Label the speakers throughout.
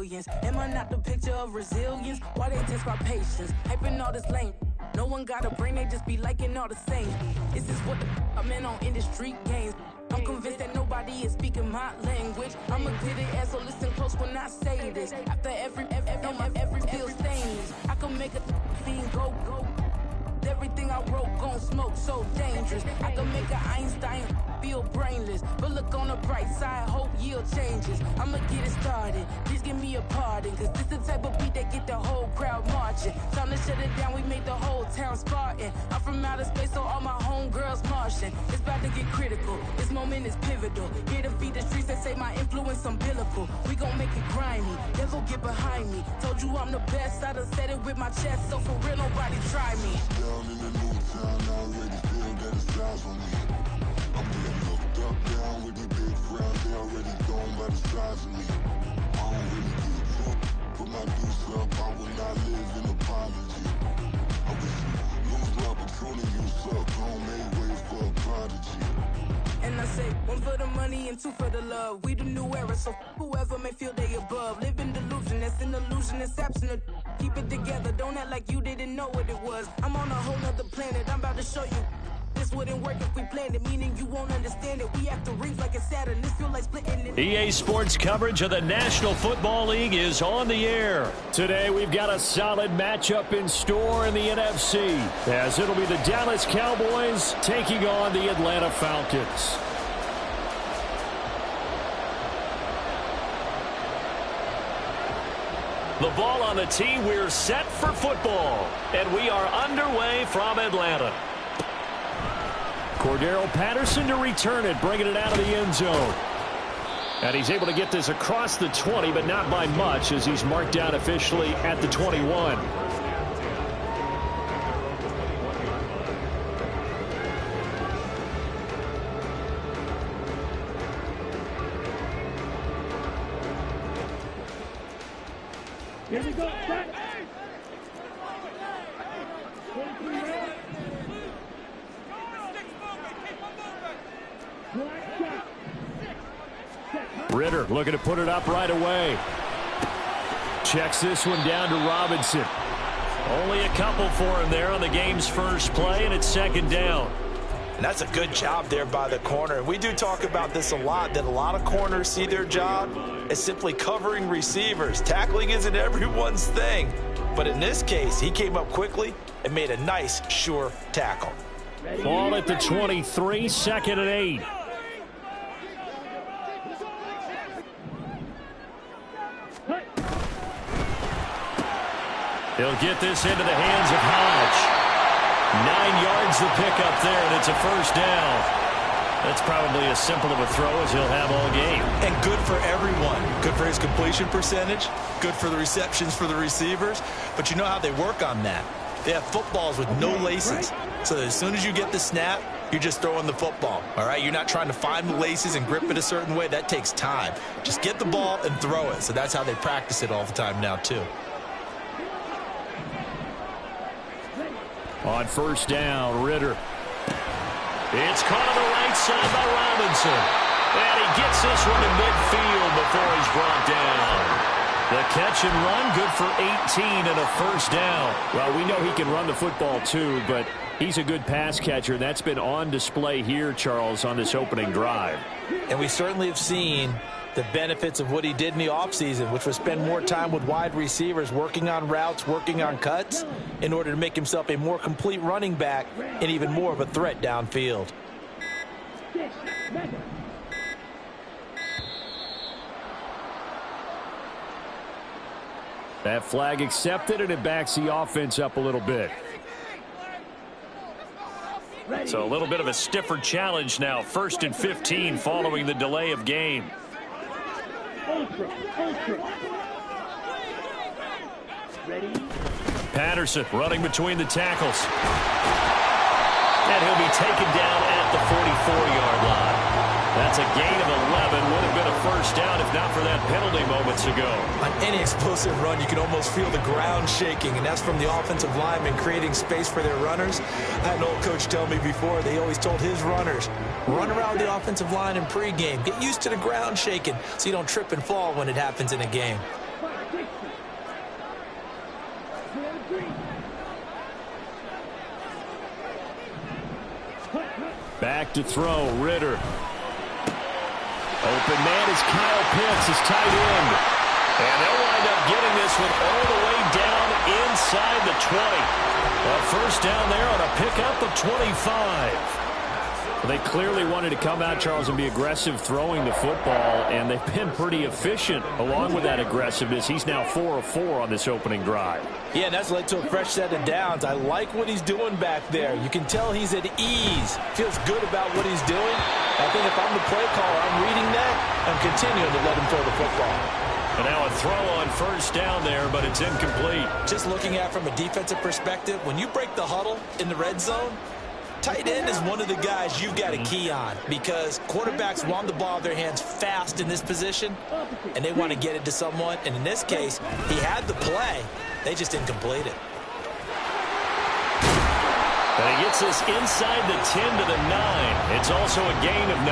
Speaker 1: millions. Am I not the picture of resilience? Why they test my patience? Hyping all this lame. No one got a brain, they just be liking all the same. This is what the I'm in on industry games. I'm convinced that nobody is speaking my language. I'ma get it as so listen close when I say this. After every feel stains, I can make a fiend go. Everything I wrote gon' smoke, so dangerous. I can make an Einstein feel brainless, but look on the bright side, hope yield changes. I'ma get it started, please give me a pardon, cause this the type of beat that get the whole crowd marching. Time to shut it down, we made the whole town Spartan. I'm from outer space, so all my homegirls Martian. It's about to get critical, this moment is pivotal. Here to feed the streets that say my influence umbilical. We gon' make it grimy, never get behind me. Told you I'm the best, I done said it with my chest, so for real nobody try me.
Speaker 2: Down in the new town, I already feel that it's eyes on me. I'm getting looked up, down with these big crowds, they already gone by the size of me. I don't really give a fuck, put my deuce up, I will not live in apology. I wish you lose the opportunity, you suck, don't make way for a prodigy.
Speaker 1: And I say, one for the money and two for the love. We the new era, so whoever may feel they above. Live in delusion, that's an illusion, it's absent of. Keep it together, don't act like you didn't know what it was. I'm on a whole nother planet, I'm about to show you. This wouldn't work if we planned it, meaning you won't understand it. We have to rings like a Saturn, this feel like splitting it.
Speaker 3: EA Sports coverage of the National Football League is on the air. Today we've got a solid matchup in store in the NFC, as it'll be the Dallas Cowboys taking on the Atlanta Falcons. The ball on the tee, we're set for football, and we are underway from Atlanta. Cordero Patterson to return it, bringing it out of the end zone. And he's able to get this across the 20, but not by much, as he's marked down officially at the 21.
Speaker 4: Here we go.
Speaker 3: Ritter looking to put it up right away. Checks this one down to Robinson. Only a couple for him there on the game's first play, and it's second down.
Speaker 5: And that's a good job there by the corner. And we do talk about this a lot, that a lot of corners see their job as simply covering receivers. Tackling isn't everyone's thing. But in this case, he came up quickly and made a nice, sure tackle.
Speaker 3: Ball at the 23, second and 8. He'll get this into the hands of Hodge. 9 yards the pickup there, and it's a first down. That's probably as simple of a throw as he'll have all game.
Speaker 5: And good for everyone. Good for his completion percentage. Good for the receptions for the receivers. But you know how they work on that. They have footballs with no laces. So as soon as you get the snap, you're just throwing the football. All right? You're not trying to find the laces and grip it a certain way. That takes time. Just get the ball and throw it. So that's how they practice it all the time now, too.
Speaker 3: On first down, Ritter. It's caught on the right side by Robinson. And he gets this one to midfield before he's brought down. The catch and run, good for 18 and a first down. Well, we know he can run the football too, but he's a good pass catcher. That's been on display here, Charles, on this opening drive.
Speaker 5: And we certainly have seen the benefits of what he did in the offseason, which was spend more time with wide receivers, working on routes, working on cuts, in order to make himself a more complete running back and even more of a threat downfield.
Speaker 3: That flag accepted, and it backs the offense up a little bit. So a little bit of a stiffer challenge now. 1st and 15 following the delay of game. Patterson running between the tackles. And he'll be taken down at the 44-yard line. That's a gain of 11. Would have been a first down if not for that penalty moments ago.
Speaker 5: On any explosive run, you can almost feel the ground shaking, and that's from the offensive linemen creating space for their runners. I had an old coach tell me before, they always told his runners, run around the offensive line in pregame. Get used to the ground shaking so you don't trip and fall when it happens in a game.
Speaker 3: Back to throw, Ritter. Open man is Kyle Pitts, his tight end. And they'll wind up getting this one all the way down inside the 20. A first down there on a pickup of 25. Well, they clearly wanted to come out, Charles, and be aggressive throwing the football, and they've been pretty efficient along with that aggressiveness. He's now 4 of 4 on this opening drive.
Speaker 5: Yeah, that's led to a fresh set of downs. I like what he's doing back there. You can tell he's at ease. Feels good about what he's doing. I think if I'm the play caller, I'm reading that. I'm continuing to let him throw the football.
Speaker 3: And now a throw on first down there, but it's incomplete.
Speaker 5: Just looking at it from a defensive perspective, when you break the huddle in the red zone, tight end is one of the guys you've got to key on because quarterbacks want the ball in their hands fast in this position, and they want to get it to someone. And in this case, he had the play. They just didn't complete it.
Speaker 3: And he gets this inside the 10 to the 9. It's also a gain of 9.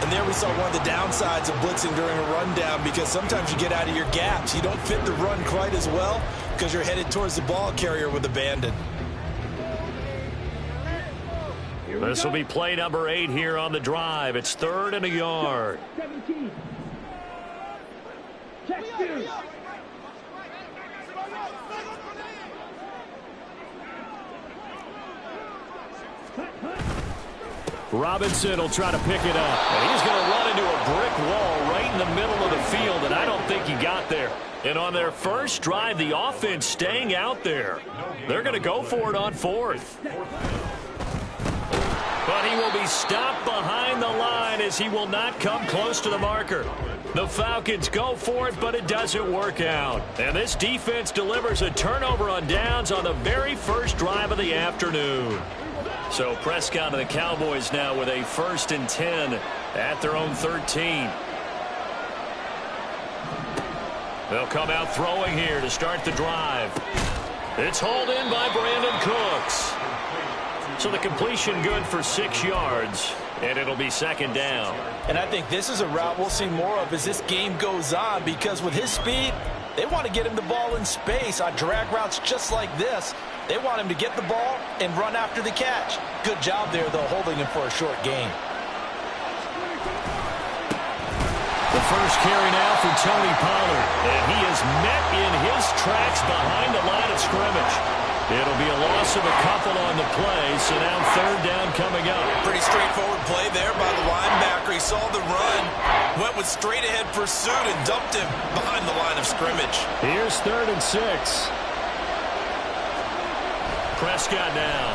Speaker 5: And there we saw one of the downsides of blitzing during a rundown because sometimes you get out of your gaps. You don't fit the run quite as well because you're headed towards the ball carrier with abandon.
Speaker 3: This will be play number 8 here on the drive. It's 3rd and a yard.
Speaker 4: 17. Check two.
Speaker 3: Robinson will try to pick it up. And he's going to run into a brick wall right in the middle of the field, and I don't think he got there. And on their first drive, the offense staying out there. They're going to go for it on 4th. But he will be stopped behind the line as he will not come close to the marker. The Falcons go for it, but it doesn't work out. And this defense delivers a turnover on downs on the very first drive of the afternoon. So Prescott and the Cowboys now with a 1st and 10 at their own 13. They'll come out throwing here to start the drive. It's hauled in by Brandon Cooks. So the completion good for 6 yards, and it'll be 2nd down.
Speaker 5: And I think this is a route we'll see more of as this game goes on because with his speed, they want to get him the ball in space on drag routes just like this. They want him to get the ball and run after the catch. Good job there, though, holding him for a short gain.
Speaker 3: The first carry now for Tony Pollard, and he is met in his tracks behind the line of scrimmage. It'll be a loss of a couple on the play, so now 3rd down coming up.
Speaker 5: Pretty straightforward play there by the linebacker. He saw the run, went with straight-ahead pursuit, and dumped him behind the line of scrimmage.
Speaker 3: Here's 3rd and 6. Prescott now.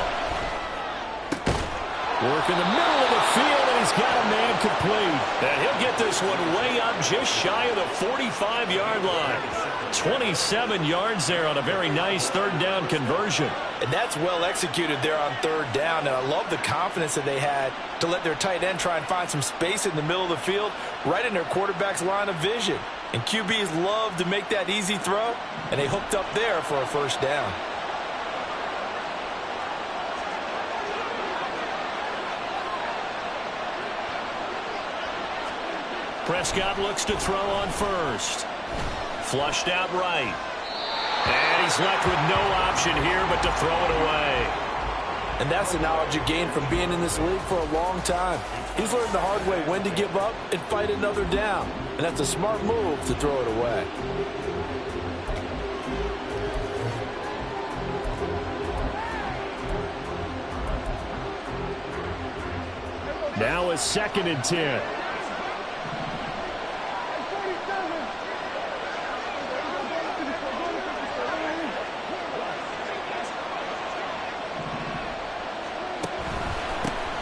Speaker 3: Work in the middle of the field, and he's got a man complete. And he'll get this one way up just shy of the 45-yard line. 27 yards there on a very nice 3rd down conversion.
Speaker 5: And that's well executed there on 3rd down. And I love the confidence that they had to let their tight end try and find some space in the middle of the field, right in their quarterback's line of vision. And QBs love to make that easy throw, and they hooked up there for a 1st down.
Speaker 3: Prescott looks to throw on 1st. Flushed out right. And he's left with no option here but to throw it away.
Speaker 5: And that's the knowledge you gain from being in this league for a long time. He's learned the hard way when to give up and fight another down. And that's a smart move to throw it away.
Speaker 3: Now a 2nd and 10.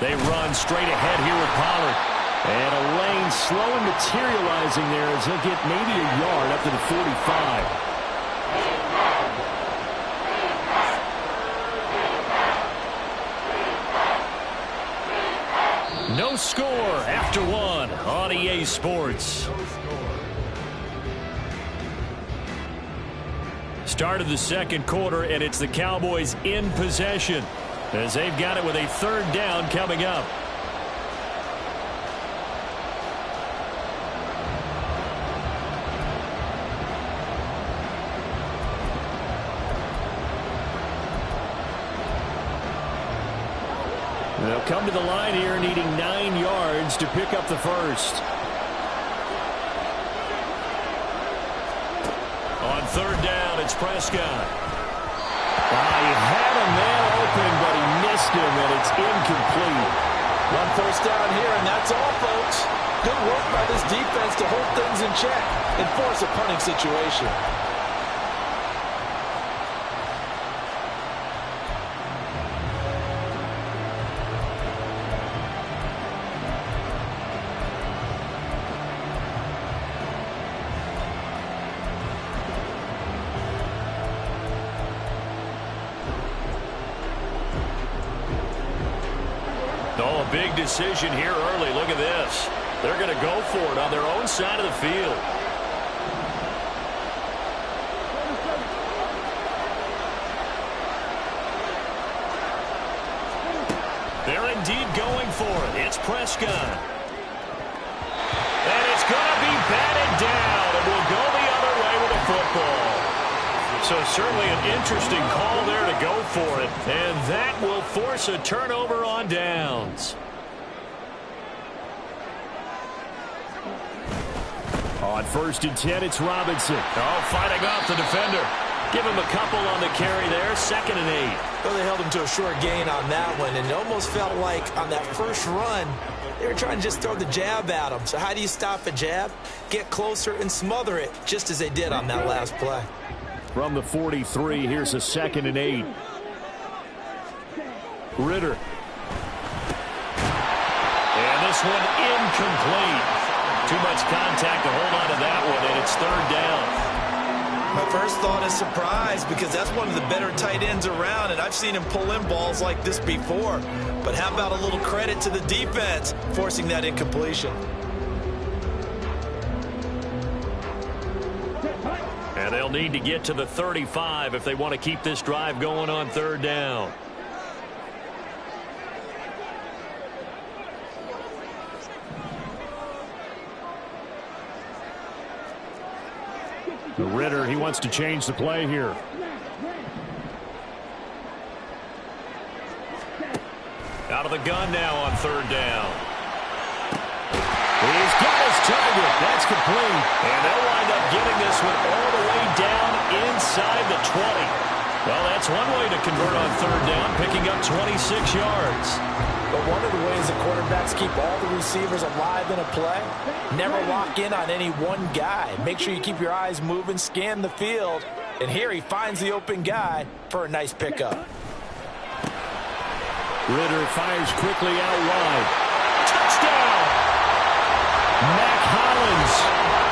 Speaker 3: They run straight ahead here with Pollard. And a lane slowly materializing there as he'll get maybe a yard up to the 45. No score after 1 on EA Sports. Start of the 2nd quarter, and it's the Cowboys in possession as they've got it with a 3rd down coming up. They'll come to the line here needing 9 yards to pick up the first. On third down, it's Prescott. He had a man open, but he missed him, and it's incomplete.
Speaker 5: One first down here, and that's all, folks. Good work by this defense to hold things in check and force a punting situation.
Speaker 3: Oh, a big decision here early. Look at this. They're going to go for it on their own side of the field. They're indeed going for it. It's Prescott. And it's going to be batted down. It will go the other way with a football. So certainly an interesting call there to go for it. And that will force a turnover on downs. On 1st and 10, it's Robinson. Oh, fighting off the defender. Give him a couple on the carry there. 2nd and 8.
Speaker 5: Well, they held him to a short gain on that one, and it almost felt like on that first run, they were trying to just throw the jab at him. So how do you stop a jab? Get closer and smother it, just as they did on that last play.
Speaker 3: From the 43, here's a 2nd and 8. Ritter. And this one incomplete. Too much contact to hold on to that one, and it's 3rd down.
Speaker 5: My first thought is surprise, because that's one of the better tight ends around, and I've seen him pull in balls like this before. But how about a little credit to the defense forcing that incompletion?
Speaker 3: And they'll need to get to the 35 if they want to keep this drive going on 3rd down. Ritter, he wants to change the play here. Out of the gun now on 3rd down. He's got his target. That's complete. And they'll wind up getting this one all the way down inside the 20. Well, that's one way to convert on 3rd down, picking up 26 yards.
Speaker 5: But one of the ways the quarterbacks keep all the receivers alive in a play, never lock in on any one guy. Make sure you keep your eyes moving, scan the field. And here he finds the open guy for a nice pickup.
Speaker 3: Ritter fires quickly out wide. Touchdown! Mac Hollins,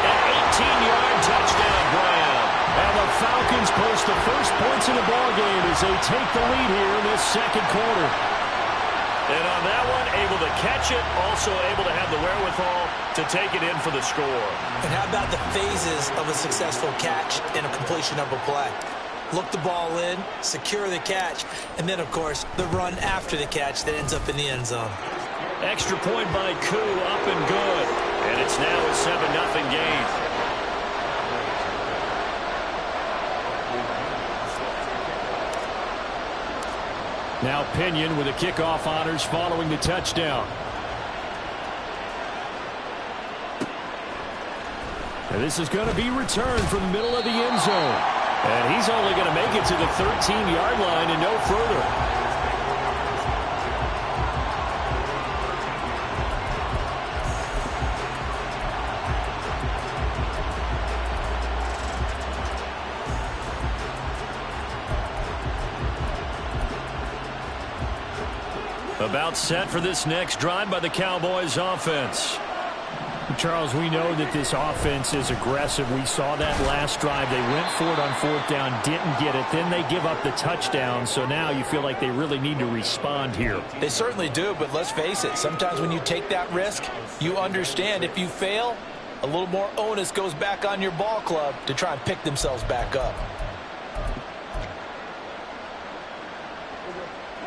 Speaker 3: an 18-yard touchdown grab. And the Falcons post the first points in the ballgame as they take the lead here in this 2nd quarter. And on that one, able to catch it, also able to have the wherewithal to take it in for the score.
Speaker 5: And how about the phases of a successful catch and a completion of a play? Look the ball in, secure the catch, and then, of course, the run after the catch that ends up in the end zone.
Speaker 3: Extra point by Koo, up and good. And it's now a 7-0 game. Now Pinion with the kickoff honors following the touchdown. And this is going to be returned from the middle of the end zone. And he's only going to make it to the 13-yard line and no further. About set for this next drive by the Cowboys offense.
Speaker 4: Charles, we know that this offense is aggressive. We saw that last drive. They went for it on 4th down, didn't get it. Then they give up the touchdown. So now you feel like they really need to respond here.
Speaker 5: They certainly do, but let's face it. Sometimes when you take that risk, you understand if you fail, a little more onus goes back on your ball club to try and pick themselves back up.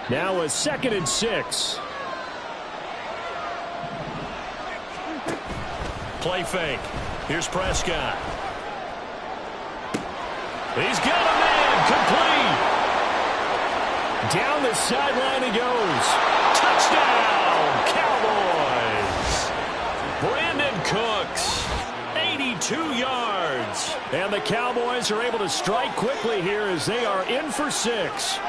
Speaker 3: Now a 2nd and 6. Play fake. Here's Prescott. He's got a man complete.
Speaker 4: Down the sideline he goes. Touchdown, Cowboys. Brandon Cooks, 82 yards. And the Cowboys are able to strike quickly here as they are in for 6.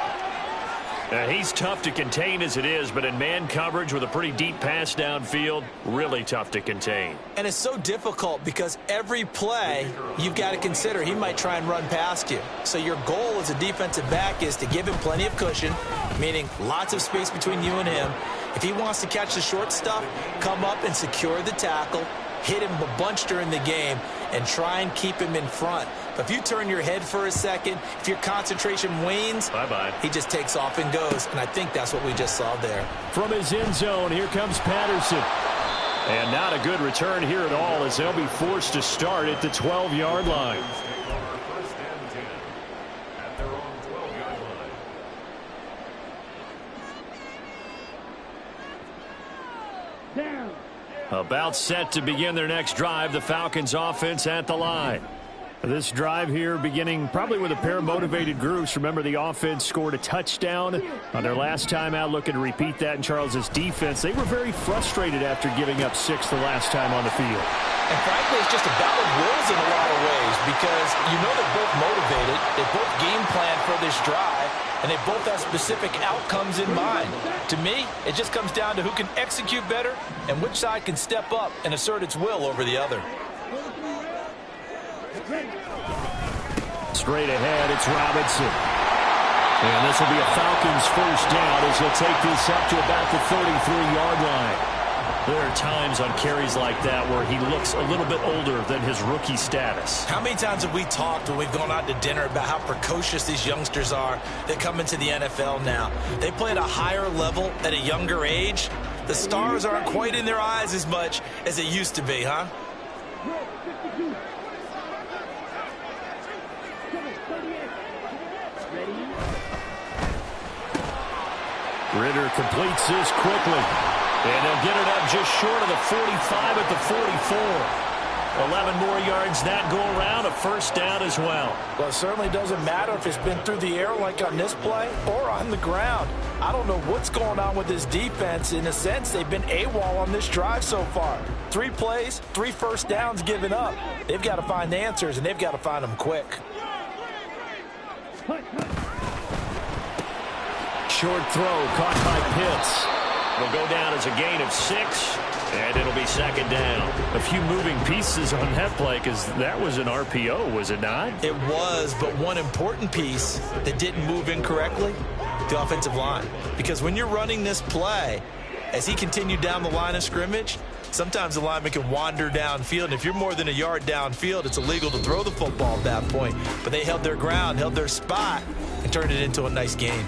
Speaker 4: He's tough to contain as it is, but in man coverage with a pretty deep pass downfield, really tough to contain.
Speaker 5: And it's so difficult because every play you've got to consider he might try and run past you. So your goal as a defensive back is to give him plenty of cushion, meaning lots of space between you and him. If he wants to catch the short stuff, come up and secure the tackle, hit him a bunch during the game, and try and keep him in front. But if you turn your head for a second, if your concentration wanes,
Speaker 3: bye-bye,
Speaker 5: he just takes off and goes. And I think that's what we just saw there.
Speaker 4: From his end zone, here comes Patterson. And not a good return here at all as they'll be forced to start at the 12-yard line. About set to begin their next drive, the Falcons offense at the line. This drive here beginning probably with a pair of motivated groups. Remember, the offense scored a touchdown on their last time out, looking to repeat that in Charles's defense. They were very frustrated after giving up 6 the last time on the field.
Speaker 5: And frankly, it's just a battle of wills in a lot of ways because you know they're both motivated. They both game plan for this drive, and they both have specific outcomes in mind. To me, it just comes down to who can execute better and which side can step up and assert its will over the other.
Speaker 4: Straight ahead, it's Robinson. And this will be a Falcons first down as he'll take this up to about the 33-yard line. There are times on carries like that where he looks a little bit older than his rookie status.
Speaker 5: How many times have we talked when we've gone out to dinner about how precocious these youngsters are that come into the NFL now? They play at a higher level at a younger age. The stars aren't quite in their eyes as much as it used to be, huh?
Speaker 4: Ridder completes this quickly. And they'll get it up just short of the 45 at the 44. 11 more yards that go around, a first down as well.
Speaker 5: Well, it certainly doesn't matter if it's been through the air like on this play or on the ground. I don't know what's going on with this defense. In a sense, they've been AWOL on this drive so far. 3 plays, 3 first downs given up. They've got to find answers, and they've got to find them quick.
Speaker 4: Short throw caught by Pitts. It'll go down as a gain of 6, and it'll be second down. A few moving pieces on that play because that was an RPO, was it not?
Speaker 5: It was, but one important piece that didn't move incorrectly, the offensive line. Because when you're running this play, as he continued down the line of scrimmage, sometimes the lineman can wander downfield, and if you're more than a yard downfield, it's illegal to throw the football at that point. But they held their ground, held their spot, and turned it into a nice gain.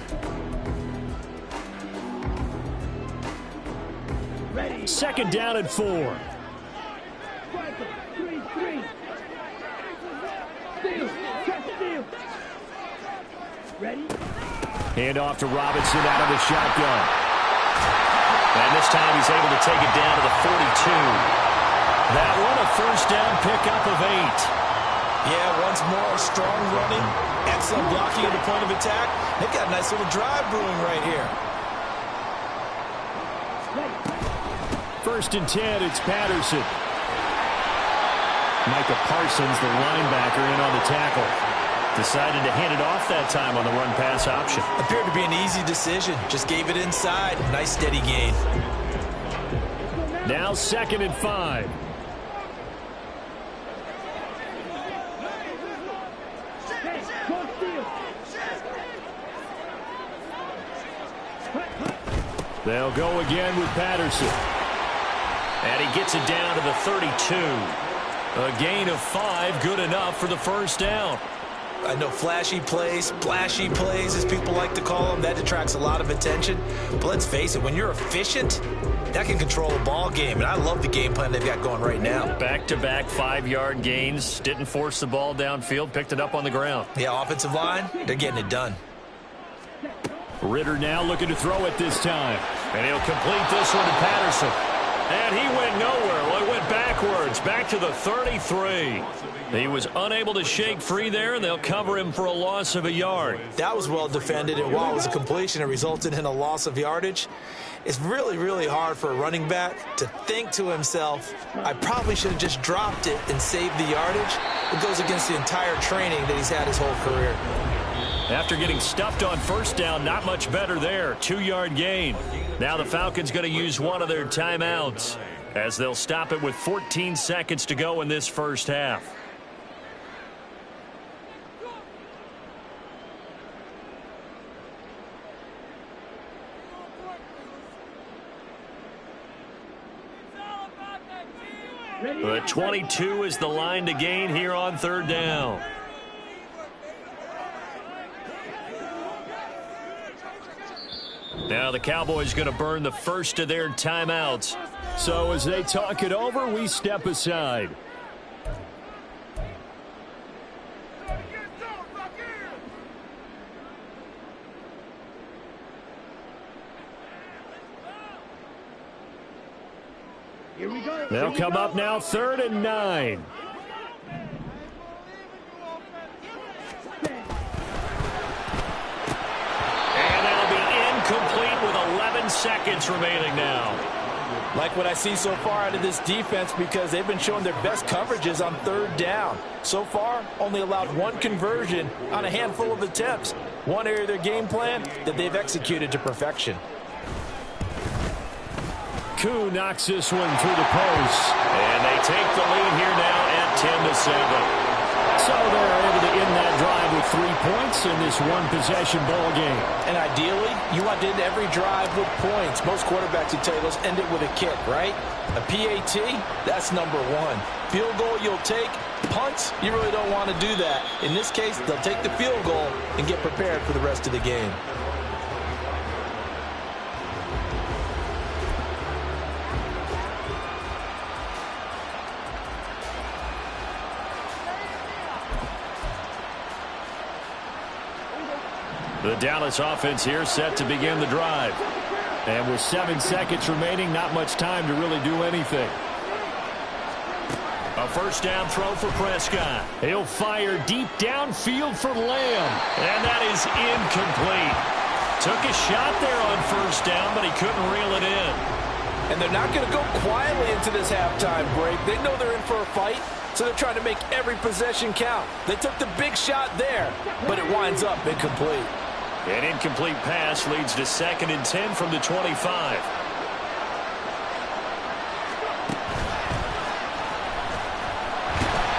Speaker 4: Second down and 4. Hand off to Robinson out of the shotgun. And this time he's able to take it down to the 42. That one a first down pickup of 8.
Speaker 5: Yeah, once more, strong running, excellent blocking at the point of attack. They've got a nice little drive brewing right here.
Speaker 4: First and 10, it's Patterson. Micah Parsons, the linebacker, in on the tackle. Decided to hand it off that time on the run-pass option.
Speaker 5: Appeared to be an easy decision. Just gave it inside. Nice, steady gain.
Speaker 4: Now second and 5. They'll go again with Patterson. And he gets it down to the 32. A gain of 5, good enough for the first down.
Speaker 5: I know flashy plays, splashy plays, as people like to call them, that attracts a lot of attention. But let's face it, when you're efficient, that can control a ball game. And I love the game plan they've got going right now.
Speaker 4: Back-to-back 5-yard gains. Didn't force the ball downfield, picked it up on the ground.
Speaker 5: Yeah, offensive line, they're getting it done.
Speaker 4: Ridder now looking to throw it this time. And he'll complete this one to Patterson. And he went nowhere. Well, he went back
Speaker 3: backwards, back to the 33. He was unable to shake free there, and they'll cover him for a loss of a yard.
Speaker 5: That was well defended, and while it was a completion, it resulted in a loss of yardage. It's really, really hard for a running back to think to himself, I probably should have just dropped it and saved the yardage. It goes against the entire training that he's had his whole career.
Speaker 3: After getting stuffed on first down, not much better there. 2-yard gain. Now the Falcons going to use one of their timeouts as they'll stop it with 14 seconds to go in this first half. The 22 is the line to gain here on third down. Now the Cowboys going to burn the first of their timeouts.
Speaker 4: So as they talk it over, we step aside. They'll come up now, 3rd and 9.
Speaker 3: And that'll be incomplete with 11 seconds remaining now.
Speaker 5: Like what I see so far out of this defense, because they've been showing their best coverages on 3rd down. So far, only allowed 1 conversion on a handful of attempts. One area of their game plan that they've executed to perfection.
Speaker 4: Koo knocks this one through the post.
Speaker 3: And they take the lead here now at 10-7.
Speaker 4: So they're able to end that drive with 3 points in this one-possession ball game.
Speaker 5: And ideally, you want to end every drive with points. Most quarterbacks would tell you, let's end it with a kick, right? A PAT, that's number 1. Field goal you'll take. Punts, you really don't want to do that. In this case, they'll take the field goal and get prepared for the rest of the game.
Speaker 3: The Dallas offense here set to begin the drive.
Speaker 4: And with 7 seconds remaining, not much time to really do anything.
Speaker 3: A first down throw for Prescott.
Speaker 4: He'll fire deep downfield for Lamb.
Speaker 3: And that is incomplete. Took a shot there on first down, but he couldn't reel it in.
Speaker 5: And they're not going to go quietly into this halftime break. They know they're in for a fight, so they're trying to make every possession count. They took the big shot there, but it winds up incomplete.
Speaker 3: An incomplete pass leads to 2nd and 10 from the 25.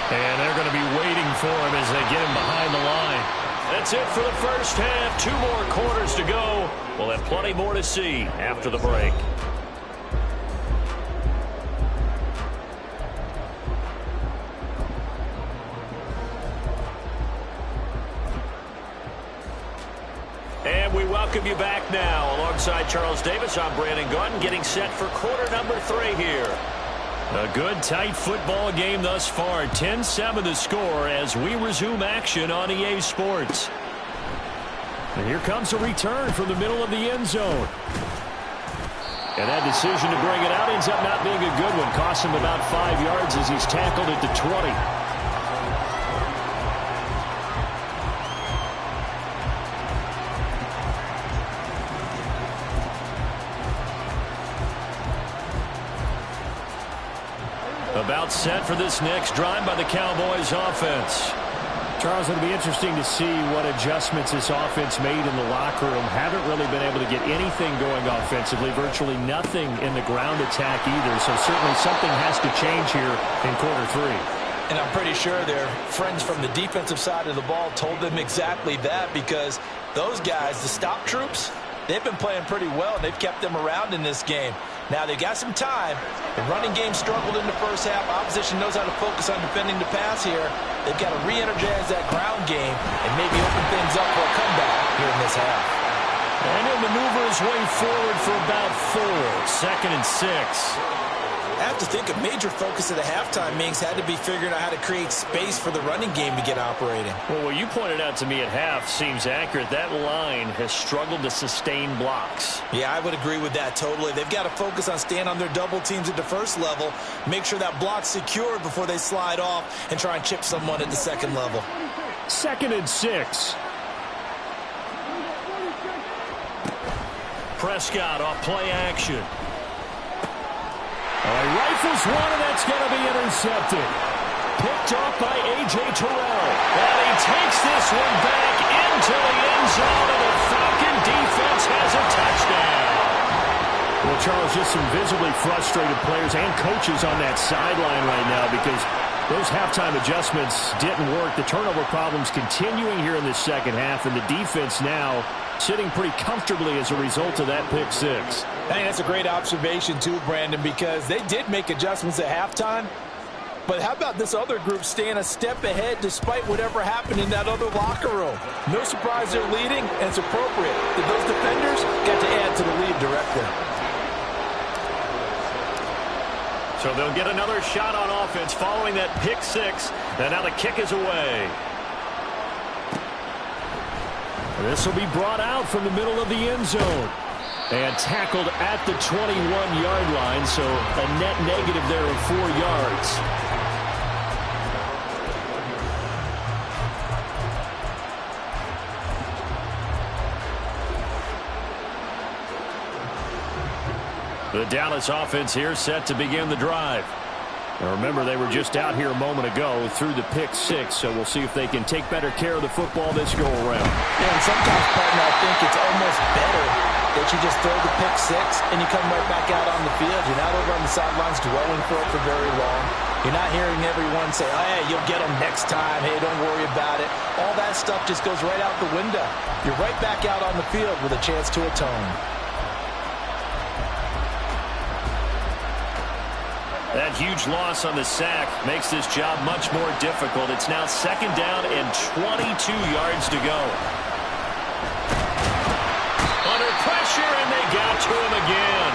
Speaker 3: And they're going to be waiting for him as they get him behind the line. That's it for the first half. 2 more quarters to go. We'll have plenty more to see after the break. And we welcome you back now. Alongside Charles Davis, I'm Brandon Gaudin, getting set for quarter number 3 here. A good, tight football game thus far. 10-7 the score as we resume action on EA Sports.
Speaker 4: And here comes a return from the middle of the end zone.
Speaker 3: And that decision to bring it out ends up not being a good one. Costs him about 5 yards as he's tackled at the 20. About set for this next drive by the Cowboys offense.
Speaker 4: Charles, it'll be interesting to see what adjustments this offense made in the locker room. Haven't really been able to get anything going offensively. Virtually nothing in the ground attack either. So certainly something has to change here in quarter 3.
Speaker 5: And I'm pretty sure their friends from the defensive side of the ball told them exactly that, because those guys, the stop troops, they've been playing pretty well, and they've kept them around in this game. Now, they've got some time. The running game struggled in the first half. Opposition knows how to focus on defending the pass here. They've got to re-energize that ground game and maybe open things up for a comeback here in this half.
Speaker 3: And he'll maneuver his way forward for about 4. 2nd and 6.
Speaker 5: I have to think a major focus of the halftime, Minks, had to be figuring out how to create space for the running game to get operating.
Speaker 4: Well, what you pointed out to me at half seems accurate. That line has struggled to sustain blocks.
Speaker 5: Yeah, I would agree with that totally. They've got to focus on staying on their double teams at the first level, make sure that block's secured before they slide off and try and chip someone at the second level.
Speaker 4: 2nd and 6. Prescott off play action. Rifles one, and that's going to be intercepted. Picked off by A.J. Terrell. And he takes this one back into the end zone, and the Falcon defense has a touchdown. Well, Charles, just some visibly frustrated players and coaches on that sideline right now because those halftime adjustments didn't work. The turnover problems continuing here in the second half, and the defense now sitting pretty comfortably as a result of that pick six.
Speaker 6: I think that's a great observation too, Brandon, because they did make adjustments at halftime. But how about this other group staying a step ahead despite whatever happened in that other locker room? No surprise they're leading, and it's appropriate that those defenders got to add to the lead directly.
Speaker 4: So they'll get another shot on offense following that pick six. And now the kick is away. This will be brought out from the middle of the end zone. And tackled at the 21-yard line, so a net negative there of 4 yards. The Dallas offense here set to begin the drive. Now remember, they were just out here a moment ago through the pick six, so we'll see if they can take better care of the football this go-around.
Speaker 6: Yeah, and sometimes, partner, I think it's almost better that you just throw the pick six and you come right back out on the field. You're not over on the sidelines dwelling for it for very long. You're not hearing everyone say, oh, hey, you'll get them next time. Hey, don't worry about it. All that stuff just goes right out the window. You're right back out on the field with a chance to atone.
Speaker 4: That huge loss on the sack makes this job much more difficult. It's now 2nd down and 22 yards to go. Under pressure, and they got to him again.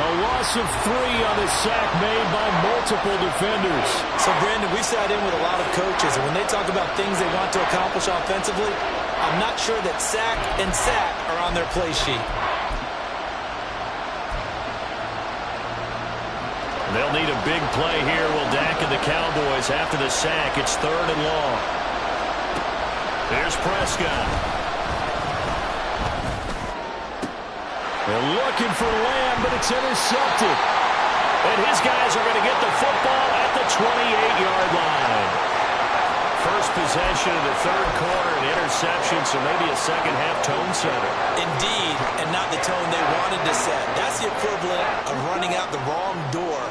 Speaker 4: A loss of 3 on the sack made by multiple defenders.
Speaker 5: So, Brandon, we sat in with a lot of coaches, and when they talk about things they want to accomplish offensively, I'm not sure that sack and sack are on their play sheet.
Speaker 4: They'll need a big play here. Will Dak and the Cowboys after the sack. It's 3rd and long. There's Prescott. They're looking for Lamb, but it's intercepted. And his guys are going to get the football at the 28-yard line. First possession of the 3rd quarter, an interception, so maybe a second-half tone setter.
Speaker 5: Indeed, and not the tone they wanted to set. That's the equivalent of running out the wrong door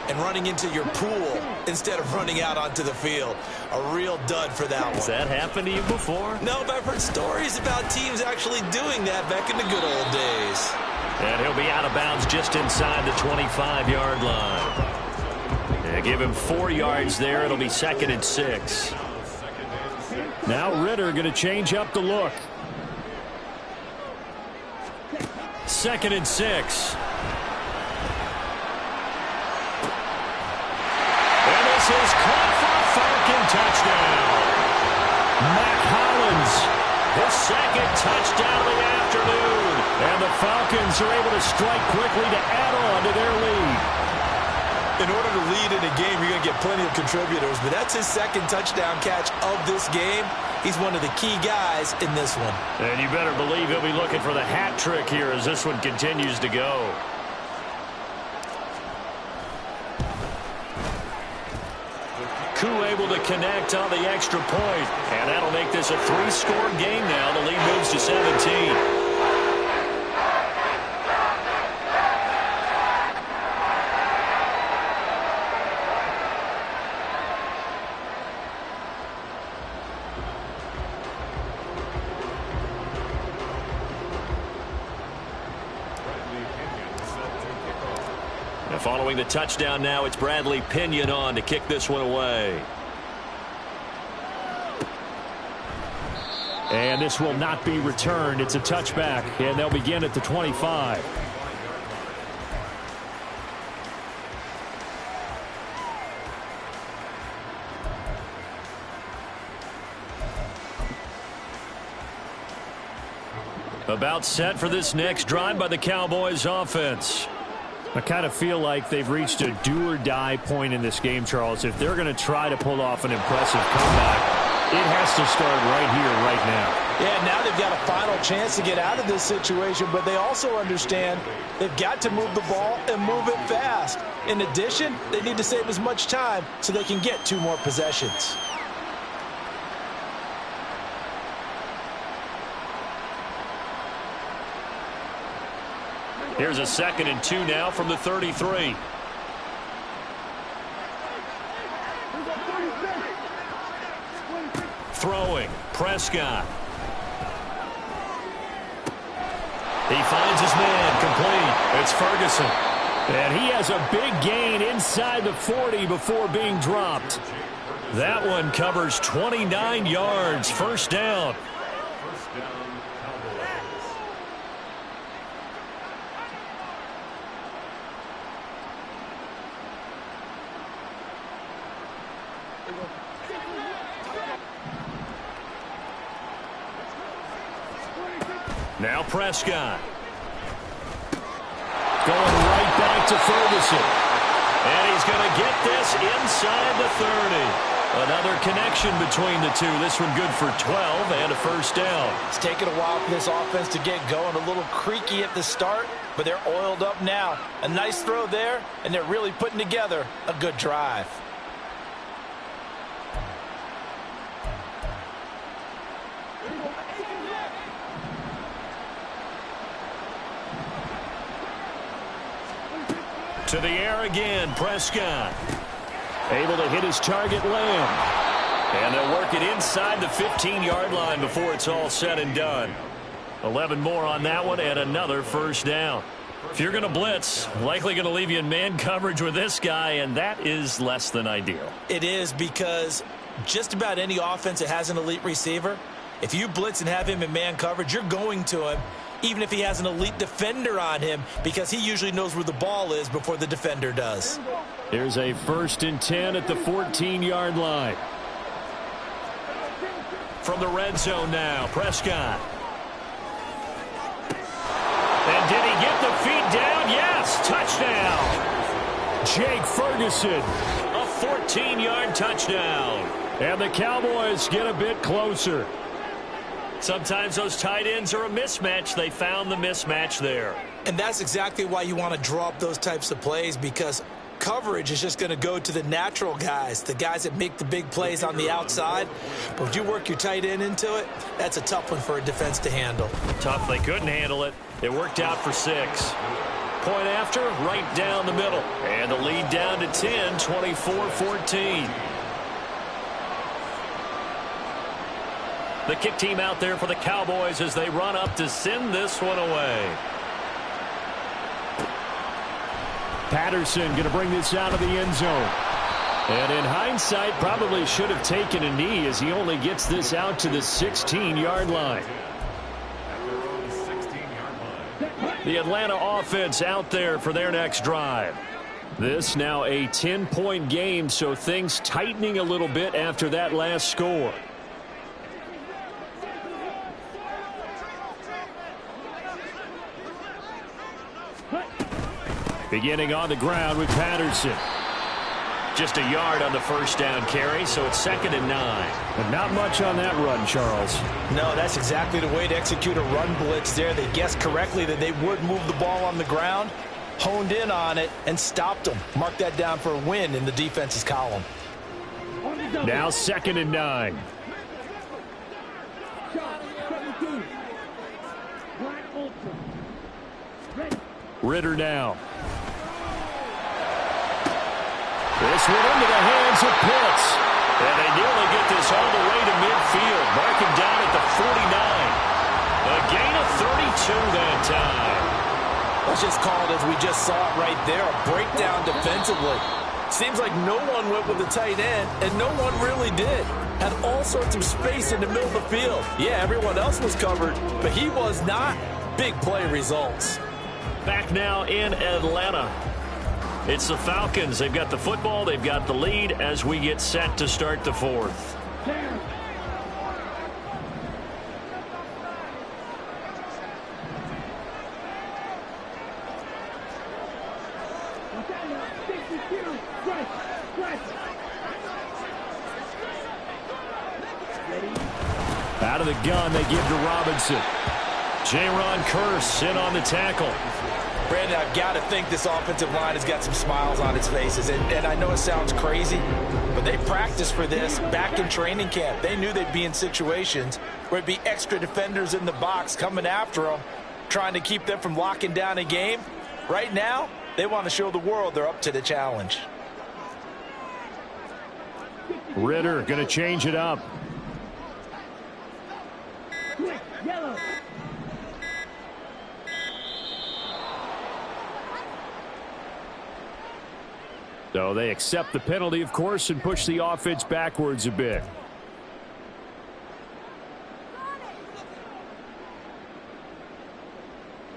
Speaker 5: and running into your pool instead of running out onto the field. A real dud for that one.
Speaker 4: Has that happened to you before?
Speaker 5: No, but I've heard stories about teams actually doing that back in the good old days.
Speaker 4: And he'll be out of bounds just inside the 25-yard line. Yeah, give him 4 yards there. It'll be 2nd and 6. Now Ritter going to change up the look. 2nd and 6. And this is caught for a Falcon touchdown. Mac Hollins, his 2nd touchdown of the afternoon. And the Falcons are able to strike quickly to add on to their lead.
Speaker 5: In order to lead in a game, you're going to get plenty of contributors, but that's his 2nd touchdown catch of this game. He's one of the key guys in this one.
Speaker 4: And you better believe he'll be looking for the hat trick here as this one continues to go. Koo able to connect on the extra point, and that'll make this a 3-score game now. The lead moves to 17. Following the touchdown now, it's Bradley Pinion on to kick this one away. And this will not be returned. It's a touchback, and they'll begin at the 25. About set for this next drive by the Cowboys offense. I kind of feel like they've reached a do-or-die point in this game, Charles. If they're going to try to pull off an impressive comeback, it has to start right here, right now.
Speaker 6: Yeah, now they've got a final chance to get out of this situation, but they also understand they've got to move the ball and move it fast. In addition, they need to save as much time so they can get 2 more possessions.
Speaker 4: Here's a 2nd and 2 now from the 33. Throwing, Prescott. He finds his man, complete. It's Ferguson. And he has a big gain inside the 40 before being dropped. That one covers 29 yards, first down. Now Prescott. Going right back to Ferguson. And he's going to get this inside the 30. Another connection between the two. This one good for 12 and a first down.
Speaker 6: It's taken a while for this offense to get going. A little creaky at the start, but they're oiled up now. A nice throw there, and they're really putting together a good drive.
Speaker 4: To the air again, Prescott. Able to hit his target, Lamb. And they'll work it inside the 15-yard line before it's all said and done. 11 more on that one and another first down. If you're going to blitz, likely going to leave you in man coverage with this guy, and that is less than ideal.
Speaker 6: It is, because just about any offense that has an elite receiver, if you blitz and have him in man coverage, you're going to him, even if he has an elite defender on him, because he usually knows where the ball is before the defender does.
Speaker 4: Here's a 1st and 10 at the 14-yard line. From the red zone now, Prescott. And did he get the feet down? Yes, touchdown. Jake Ferguson. A 14-yard touchdown. And the Cowboys get a bit closer. Sometimes those tight ends are a mismatch. They found the mismatch there.
Speaker 6: And that's exactly why you want to draw up those types of plays, because coverage is just going to go to the natural guys, the guys that make the big plays on the outside. But if you work your tight end into it, that's a tough one for a defense to handle.
Speaker 4: Tough. They couldn't handle it. It worked out for 6. Point after, right down the middle. And the lead down to 10, 24-14. The kick team out there for the Cowboys as they run up to send this one away. Patterson going to bring this out of the end zone. And in hindsight, probably should have taken a knee as he only gets this out to the 16-yard line. The Atlanta offense out there for their next drive. This now a 10-point game, so things tightening a little bit after that last score. Beginning on the ground with Patterson. Just a yard on the first down carry, so it's 2nd and 9. And not much on that run, Charles.
Speaker 6: No, that's exactly the way to execute a run blitz there. They guessed correctly that they would move the ball on the ground, honed in on it, and stopped them. Mark that down for a win in the defense's column.
Speaker 4: Now 2nd and 9. Ritter now. This one into the hands of Pitts. And they nearly get this all the way to midfield. Mark him down at the 49. A gain of 32 that time.
Speaker 6: Let's just call it as we just saw it right there. A breakdown defensively. Seems like no one went with the tight end, and no one really did. Had all sorts of space in the middle of the field. Yeah, everyone else was covered, but he was not. Big play results.
Speaker 4: Back now in Atlanta. It's the Falcons. They've got the football. They've got the lead as we get set to start the 4th. Out of the gun, they give to Robinson. Jaron Kearse in on the tackle.
Speaker 6: Brandon, I've got to think this offensive line has got some smiles on its faces. And I know it sounds crazy, but they practiced for this back in training camp. They knew they'd be in situations where it'd be extra defenders in the box coming after them, trying to keep them from locking down a game. Right now, they want to show the world they're up to the challenge.
Speaker 4: Ritter going to change it up.
Speaker 7: Yellow.
Speaker 4: So they accept the penalty, of course, and push the offense backwards a bit.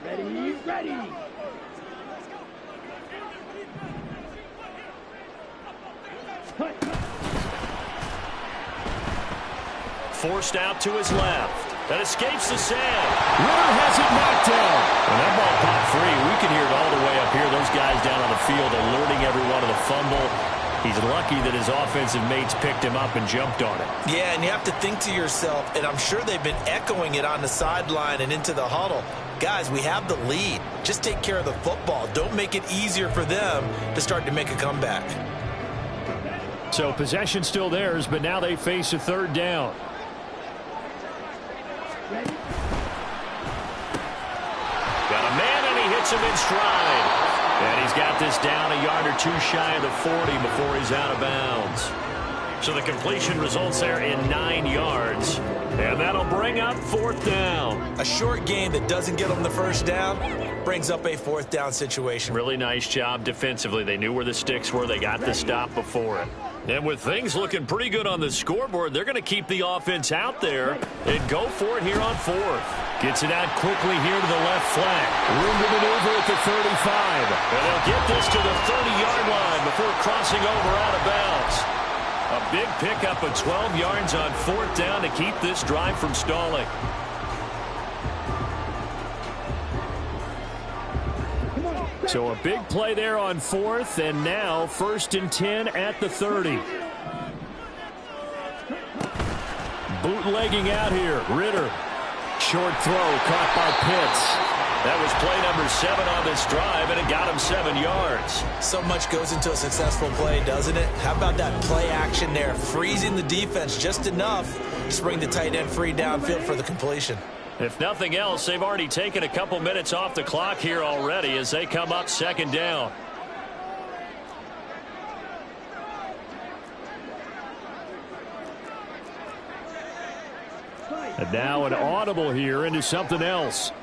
Speaker 7: Ready, ready.
Speaker 3: Forced out to his left. That escapes the sand.
Speaker 4: Ritter has it knocked down.
Speaker 3: When that ball popped free, we can hear it all the way up here. Those guys down on the field alerting everyone of the fumble. He's lucky that his offensive mates picked him up and jumped on it.
Speaker 6: Yeah, and you have to think to yourself, and I'm sure they've been echoing it on the sideline and into the huddle. Guys, we have the lead. Just take care of the football. Don't make it easier for them to start to make a comeback.
Speaker 4: So possession still theirs, but now they face a third down.
Speaker 3: Got a man, and he hits him in stride. And he's got this down a yard or two shy of the 40 before he's out of bounds. So the completion results there in 9 yards. And that'll bring up fourth down.
Speaker 6: A short game that doesn't get them the first down brings up a fourth down situation.
Speaker 3: Really nice job defensively. They knew where the sticks were. They got the stop before it. And with things looking pretty good on the scoreboard, they're going to keep the offense out there and go for it here on fourth.
Speaker 4: Gets it out quickly here to the left flank. Room to maneuver at the 35.
Speaker 3: And they'll get this to the 30-yard line before crossing over out of bounds. A big pickup of 12 yards on fourth down to keep this drive from stalling.
Speaker 4: So a big play there on fourth, and now 1st and 10 at the 30. Bootlegging out here. Ritter. Short throw caught by Pitts.
Speaker 3: That was play number 7 on this drive, and it got him 7 yards.
Speaker 6: So much goes into a successful play, doesn't it? How about that play action there? Freezing the defense just enough to bring the tight end free downfield for the completion.
Speaker 3: If nothing else, they've already taken a couple minutes off the clock here already as they come up 2nd down.
Speaker 4: And now an audible here into something else.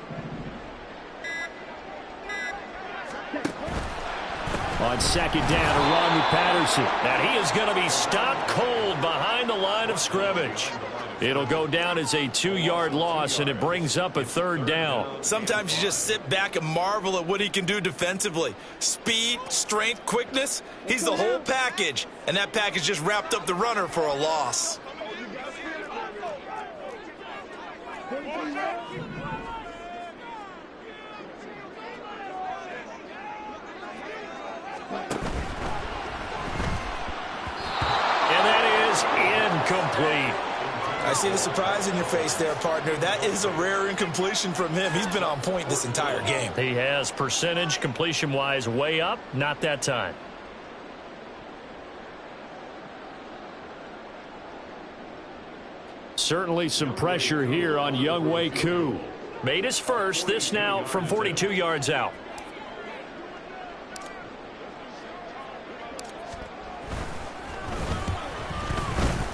Speaker 4: On 2nd down, a run with Patterson.
Speaker 3: And he is going to be stopped cold behind the line of scrimmage. It'll go down as a 2-yard loss, and it brings up a 3rd down.
Speaker 6: Sometimes you just sit back and marvel at what he can do defensively. Speed, strength, quickness, he's the whole package. And that package just wrapped up the runner for a loss.
Speaker 3: And that is incomplete.
Speaker 6: I see the surprise in your face there, partner. That is a rare incompletion from him. He's been on point this entire game.
Speaker 3: He has percentage completion-wise way up, not that time.
Speaker 4: Certainly some pressure here on Younghoe Koo.
Speaker 3: Made his first, this now from 42 yards out.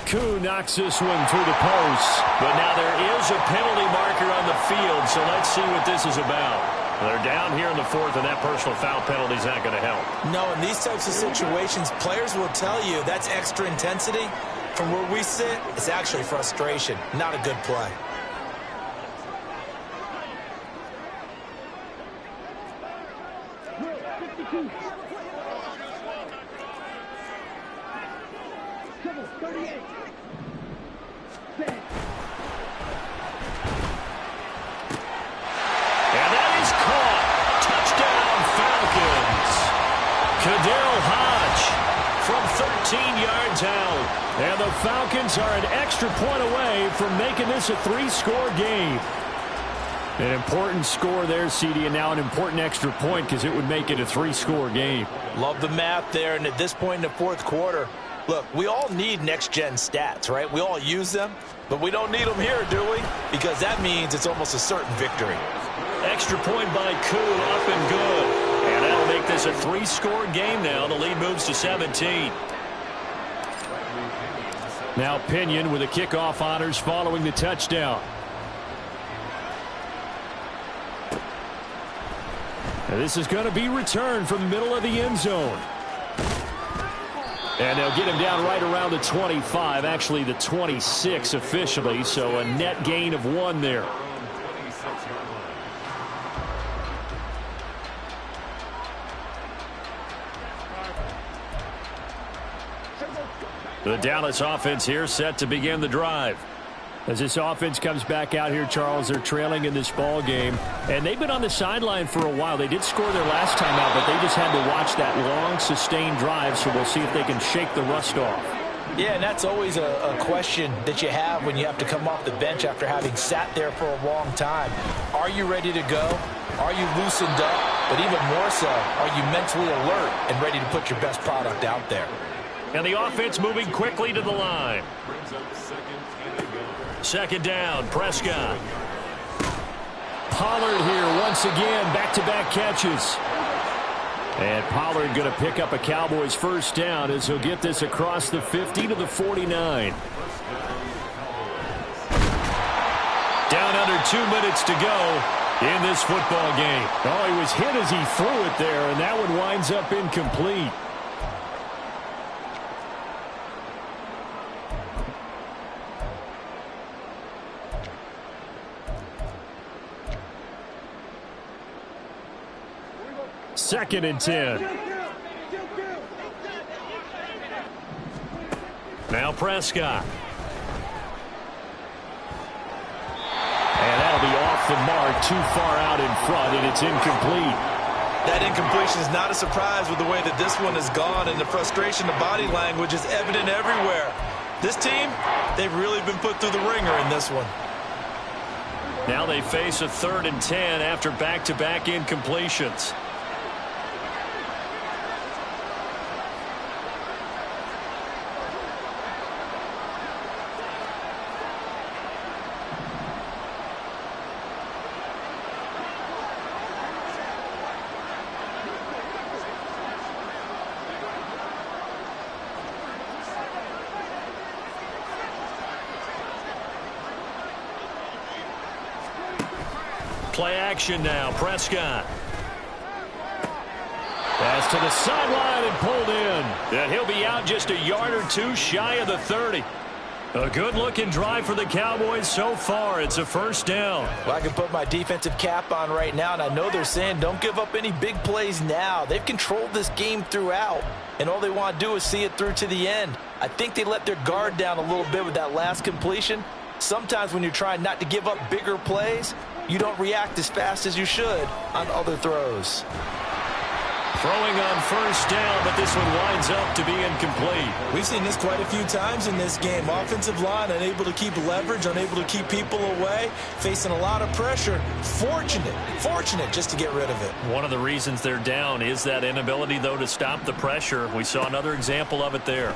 Speaker 4: Koo knocks this one through the post.
Speaker 3: But now there is a penalty marker on the field, so let's see what this is about. They're down here in the 4th, and that personal foul penalty is not going to help.
Speaker 6: No, in these types of situations, players will tell you that's extra intensity. From where we sit, it's actually frustration, not a good play.
Speaker 3: Kadarius Hodge from 13 yards out.
Speaker 4: And the Falcons are an extra point away from making this a 3-score game. An important score there, CD, and now an important extra point because it would make it a 3-score game.
Speaker 6: Love the math there, and at this point in the fourth quarter, look, we all need next-gen stats, right? We all use them, but we don't need them here, do we? Because that means it's almost a certain victory.
Speaker 3: Extra point by Koo, up and good. And that'll make this a 3-score game now. The lead moves to 17.
Speaker 4: Now Pinion with the kickoff honors following the touchdown. And this is going to be returned from the middle of the end zone. And they'll get him down right around the 25, actually the 26 officially, so a net gain of 1 there. The Dallas offense here set to begin the drive. As this offense comes back out here, Charles, they're trailing in this ball game. And they've been on the sideline for a while. They did score their last time out, but they just had to watch that long, sustained drive, so we'll see if they can shake the rust off.
Speaker 6: Yeah, and that's always a question that you have when you have to come off the bench after having sat there for a long time. Are you ready to go? Are you loosened up? But even more so, are you mentally alert and ready to put your best product out there?
Speaker 3: And the offense moving quickly to the line. Second down, Prescott.
Speaker 4: Pollard here once again, back-to-back catches. And Pollard going to pick up a Cowboys first down as he'll get this across the 50 to the 49.
Speaker 3: Down under 2 minutes to go in this football game.
Speaker 4: Oh, he was hit as he threw it there, and that one winds up incomplete. Second and 10.
Speaker 3: Now Prescott.
Speaker 4: And that'll be off the mark, too far out in front, and it's incomplete.
Speaker 5: That incompletion is not a surprise with the way that this one has gone, and the frustration, the body language is evident everywhere. This team, they've really been put through the ringer in this one.
Speaker 3: Now they face a 3rd and 10 after back-to-back incompletions. Play action now, Prescott.
Speaker 4: Pass to the sideline and pulled in.
Speaker 3: And he'll be out just a yard or two shy of the 30. A good-looking drive for the Cowboys so far. It's a first down.
Speaker 6: Well, I can put my defensive cap on right now, and I know they're saying don't give up any big plays now. They've controlled this game throughout, and all they want to do is see it through to the end. I think they let their guard down a little bit with that last completion. Sometimes when you're trying not to give up bigger plays, you don't react as fast as you should on other throws.
Speaker 3: Throwing on first down, but this one winds up to be incomplete.
Speaker 5: We've seen this quite a few times in this game. Offensive line unable to keep leverage, unable to keep people away, facing a lot of pressure. Fortunate just to get rid of it.
Speaker 3: One of the reasons they're down is that inability, though, to stop the pressure. We saw another example of it there.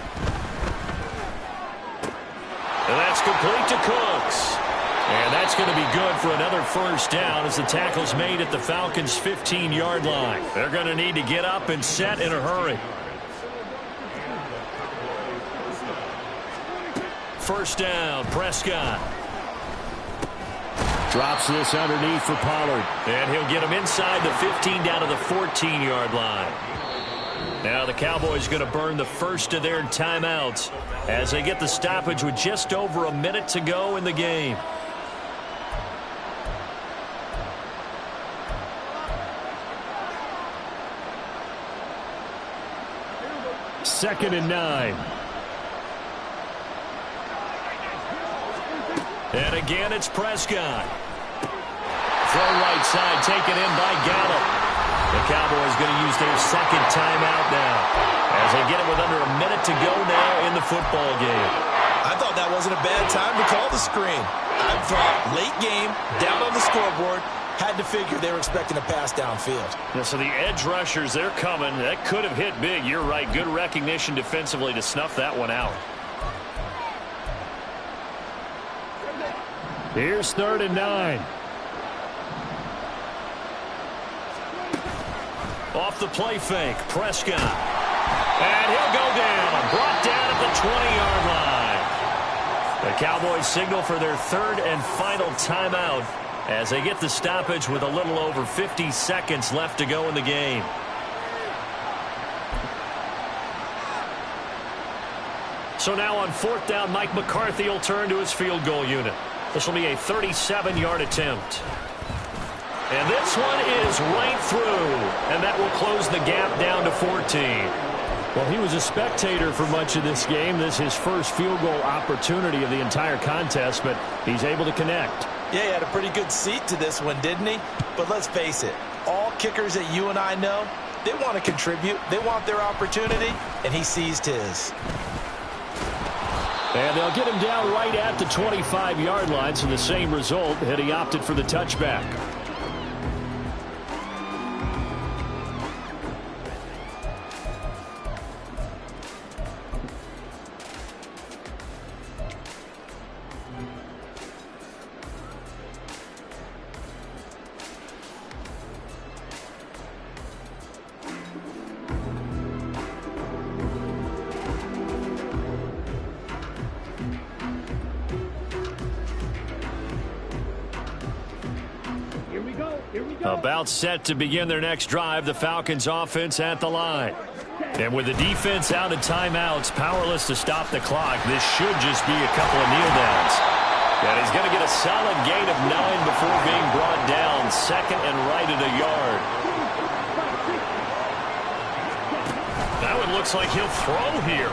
Speaker 3: And that's complete to Cooks. And that's going to be good for another first down as the tackle's made at the Falcons' 15-yard line. They're going to need to get up and set in a hurry. First down, Prescott.
Speaker 4: Drops this underneath for Pollard.
Speaker 3: And he'll get him inside the 15 down to the 14-yard line. Now the Cowboys going to burn the first of their timeouts as they get the stoppage with just over a minute to go in the game.
Speaker 4: Second and 9.
Speaker 3: And again, it's Prescott. Throw right side, taken in by Gallup. The Cowboys going to use their second timeout now as they get it with under a minute to go now in the football game.
Speaker 5: I thought that wasn't a bad time to call the screen. I thought late game, down on the scoreboard, had to figure they were expecting a pass downfield.
Speaker 4: Yeah, so the edge rushers, they're coming. That could have hit big. You're right. Good recognition defensively to snuff that one out. Here's 3rd and 9. Off the play fake, Prescott. And he'll go down. Brought down at the 20-yard line. The Cowboys signal for their 3rd and final timeout as they get the stoppage with a little over 50 seconds left to go in the game. So now on 4th down, Mike McCarthy will turn to his field goal unit. This will be a 37-yard attempt. And this one is right through, and that will close the gap down to 14. Well, he was a spectator for much of this game. This is his first field goal opportunity of the entire contest, but he's able to connect.
Speaker 6: Yeah, he had a pretty good seat to this one, didn't he? But let's face it, all kickers that you and I know, they want to contribute. They want their opportunity, and he seized his.
Speaker 4: And they'll get him down right at the 25-yard line, so the same result, had he opted for the touchback. About set to begin their next drive, the Falcons offense at the line. And with the defense out of timeouts, powerless to stop the clock, this should just be a couple of kneel downs. And he's going to get a solid gain of 9 before being brought down, 2nd and right at a yard. Now it looks like he'll throw here.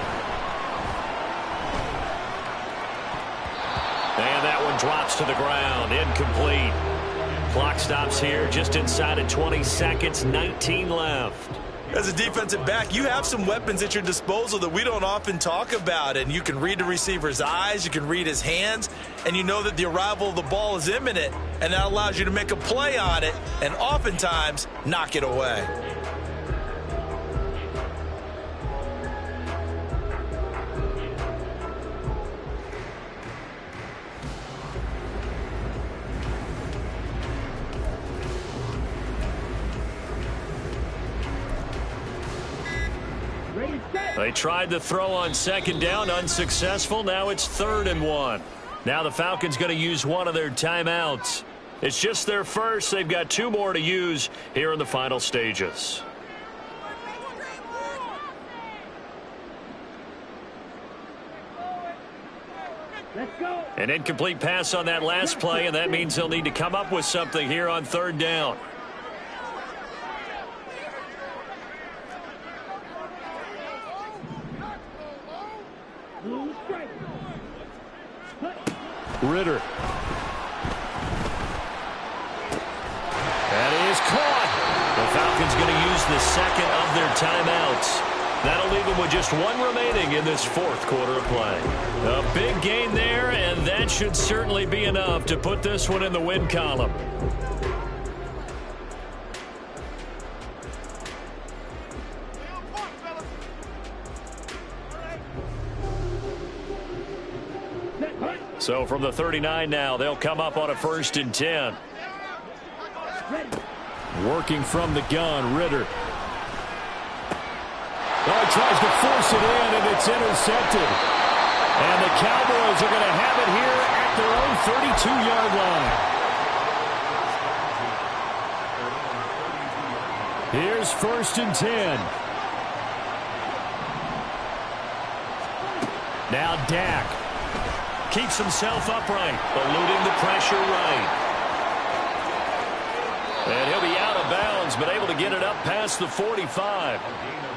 Speaker 4: And that one drops to the ground, incomplete. Clock stops here just inside of 20 seconds, 19 left.
Speaker 5: As a defensive back, you have some weapons at your disposal that we don't often talk about. And you can read the receiver's eyes, you can read his hands, and you know that the arrival of the ball is imminent. And that allows you to make a play on it and oftentimes knock it away.
Speaker 4: They tried to throw on 2nd down, unsuccessful. Now it's 3rd and 1. Now the Falcons going to use one of their timeouts. It's just their first. They've got 2 more to use here in the final stages.
Speaker 7: Let's go.
Speaker 4: An incomplete pass on that last play, and that means they'll need to come up with something here on 3rd down. Ritter. That is caught. The Falcons going to use the 2nd of their timeouts. That'll leave them with just 1 remaining in this 4th quarter of play. A big gain there, and that should certainly be enough to put this one in the win column. So from the 39 now, they'll come up on a 1st and 10. Working from the gun, Ritter. Oh, he tries to force it in, and it's intercepted. And the Cowboys are going to have it here at their own 32-yard line. Here's 1st and 10. Now Dak. Keeps himself upright, eluding the pressure right. And he'll be out of bounds, but able to get it up past the 45.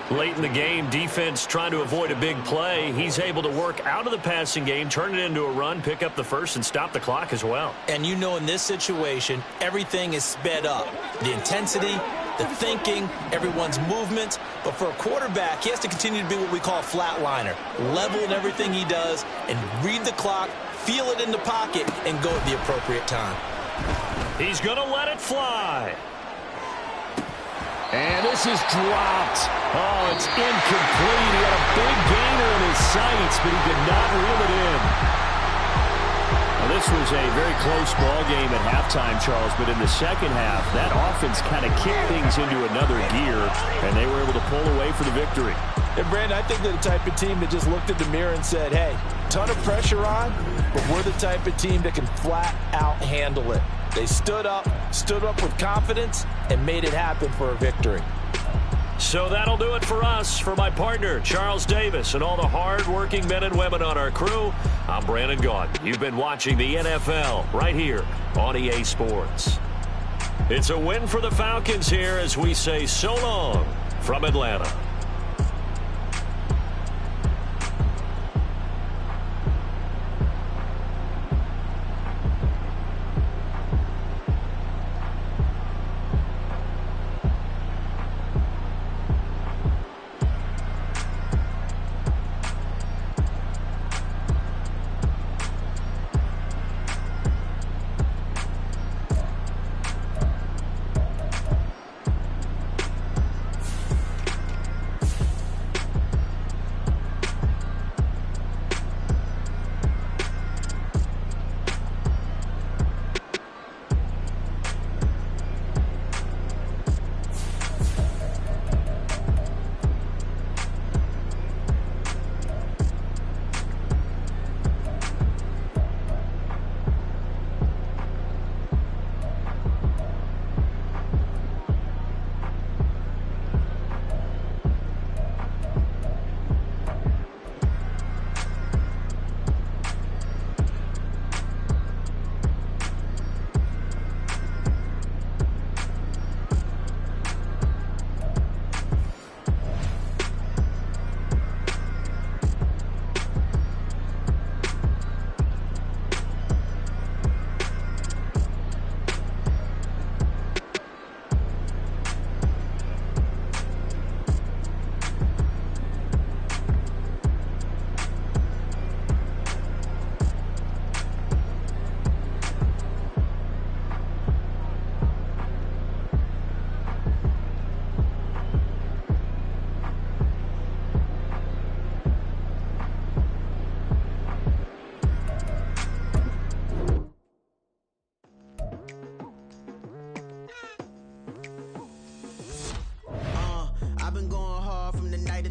Speaker 4: Late in the game, defense trying to avoid a big play. He's able to work out of the passing game, turn it into a run, pick up the first, and stop the clock as well.
Speaker 6: And you know in this situation, everything is sped up. The intensity, the thinking, everyone's movements. But for a quarterback, he has to continue to be what we call a flatliner. Level in everything he does and read the clock, feel it in the pocket, and go at the appropriate time.
Speaker 3: He's going to let it fly. And this is dropped. Oh, it's incomplete. He had a big gainer in his sights, but he could not reel it in. Well, this was a very close ball game at halftime, Charles, but in the second half, that offense kind of kicked things into another gear, and they were able to pull away for the victory.
Speaker 6: And, Brandon, I think they're the type of team that just looked at the mirror and said, hey, ton of pressure on, but we're the type of team that can flat out handle it. They stood up with confidence, and made it happen for a victory.
Speaker 3: So that'll do it for us. For my partner, Charles Davis, and all the hard-working men and women on our crew, I'm Brandon Gaudin. You've been watching the NFL right here on EA Sports. It's a win for the Falcons here as we say so long from Atlanta.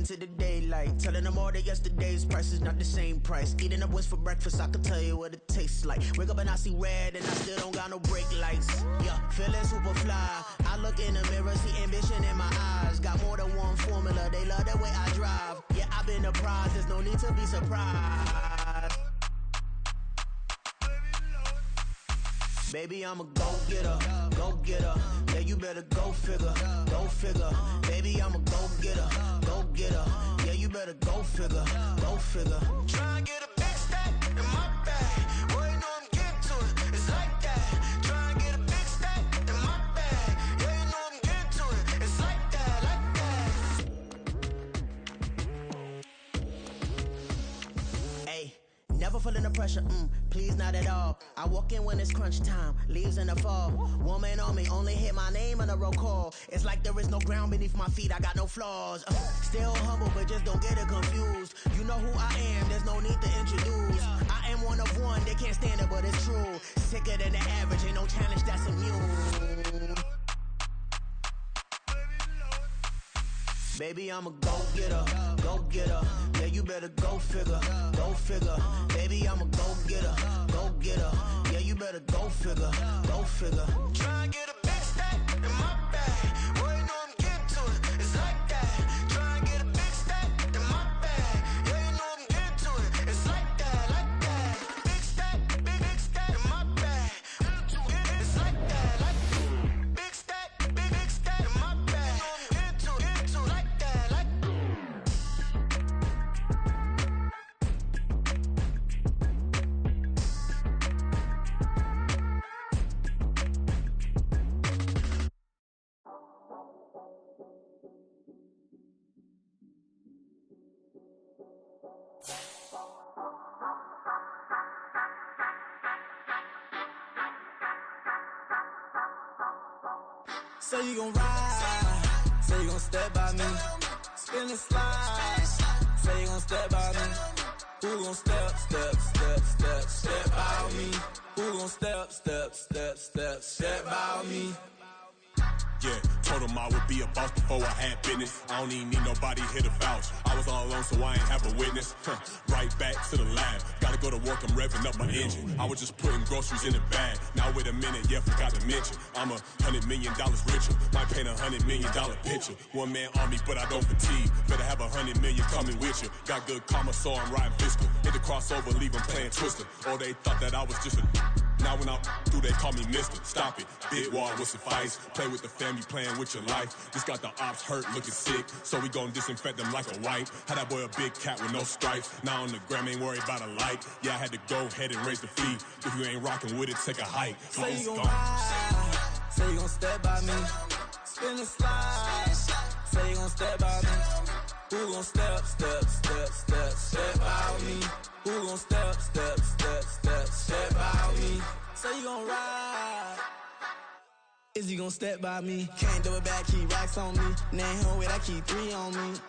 Speaker 8: To the daylight, telling them all that yesterday's price is not the same price. Eating up wings for breakfast, I can tell you what it tastes like. Wake up and I see red and I still don't got no brake lights. Yeah, feeling super fly. I look in the mirror, see ambition in my eyes. Got more than one formula, they love the way I drive. Yeah, I've been a prize, there's no need to be surprised. Baby, I'm a go-getter, go-getter. Yeah, you better go figure, go figure. Baby, I'm a go-getter, go-getter. Yeah, you better go figure, go figure. Try and get a big stack in my bag. Boy, you know I'm getting to it, it's like that. Try and get a big stack in my bag. Yeah, you know I'm getting to it, it's like that, like that. Hey, never feeling the pressure, please not at all. I walk in when it's crunch time, leaves in the fall. Woman on me, only hit my name on a roll call. It's like there is no ground beneath my feet, I got no flaws. Still humble, but just don't get it confused. You know who I am, there's no need to introduce. I am one of one, they can't stand it, but it's true. Sicker than the average, ain't no challenge that's immune. Baby, I'm a go-getter, go-getter. Yeah, you better go figure, go figure. Baby, I'm a go-getter, go-getter. Yeah, you better go figure, go figure. Try and get a big stack in my bag. Boy, you know I'm getting to it, it's like that. Try and get a big stack in my bag. Yeah, you know I'm getting to it, it's like that, like that. Big stack in my bag. It's like that, like that. Big stack in my bag. Into like that, like that. Say you gon' ride, say you gon' step by me. Spin and slide, say you gon' step by me. Who gon' step by me? Who gon' step by me?
Speaker 9: Yeah, told him I would be a boss before I had business. I don't even need nobody here to vouch. I was all alone, so I ain't have a witness. Right back to the lab. Gotta go to work, I'm revving up my engine. I was just putting groceries in the bag. Now wait a minute, yeah, forgot to mention. I'm $100 million richer. Might paint $100 million picture. One man army, but I don't fatigue. Better have 100 million coming with you. Got good karma, so I'm riding fiscal. Hit the crossover, leave them playing Twister. Oh, they thought that I was just a... Now when I'm through, they call me Mister. Stop it. Big wall with some fights. Play with the family, playing with your life. Just got the ops hurt, looking sick. So we gon' disinfect them like a wipe. Had that boy a big cat with no stripes. Now on the gram, ain't worried about a light. Yeah, I had to go ahead and raise the fee. If you ain't rocking with it, take a hike.
Speaker 8: Say you gon' ride. Say you gon' step by me. Spin and slide. Say you gon' step by me. Who gon' step by me? Who gon' step by me? Say you gon' ride. Is you gon' step by me? Can't do it back, keep racks on me. Name home with I keep 3 on me.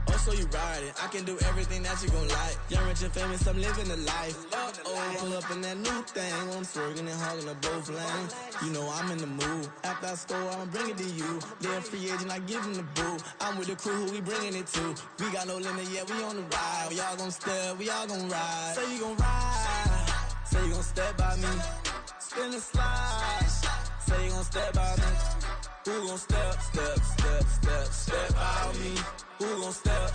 Speaker 8: Oh, so you riding. I can do everything that you gon' like. Young, rich, and famous, I'm living the life. Pull up in that new thing. I'm swerving and hogging the both lanes. You know I'm in the mood. After I score, I'ma bring it to you. They're a free agent, I give them the boo. I'm with the crew, who we bringing it to. We got no limit, yeah, we on the ride. We all gon' step, we all gon' ride. Say you gon' ride. Say you gon' step by me. Spin and slide. Say you gon' step by me. Who gon' step by me? Who gon' step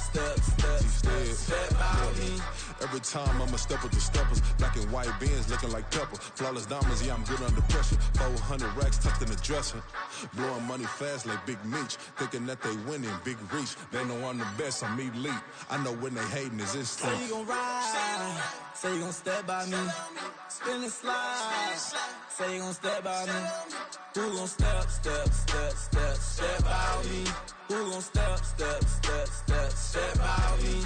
Speaker 8: by me?
Speaker 2: Every time I'ma step with the steppers. Black and white beans looking like pepper. Flawless diamonds, yeah, I'm good under pressure. 400 racks tucked in the dresser. Blowing money fast like Big Meech. Thinking that they winning, big reach. They know I'm the best, I'm elite. I know when they hating is instinct.
Speaker 8: Say you gon' ride. Say you gon' step by me. Spin and slide. Say you gon' step by me. Who gon' step by me? Who gon' step by me?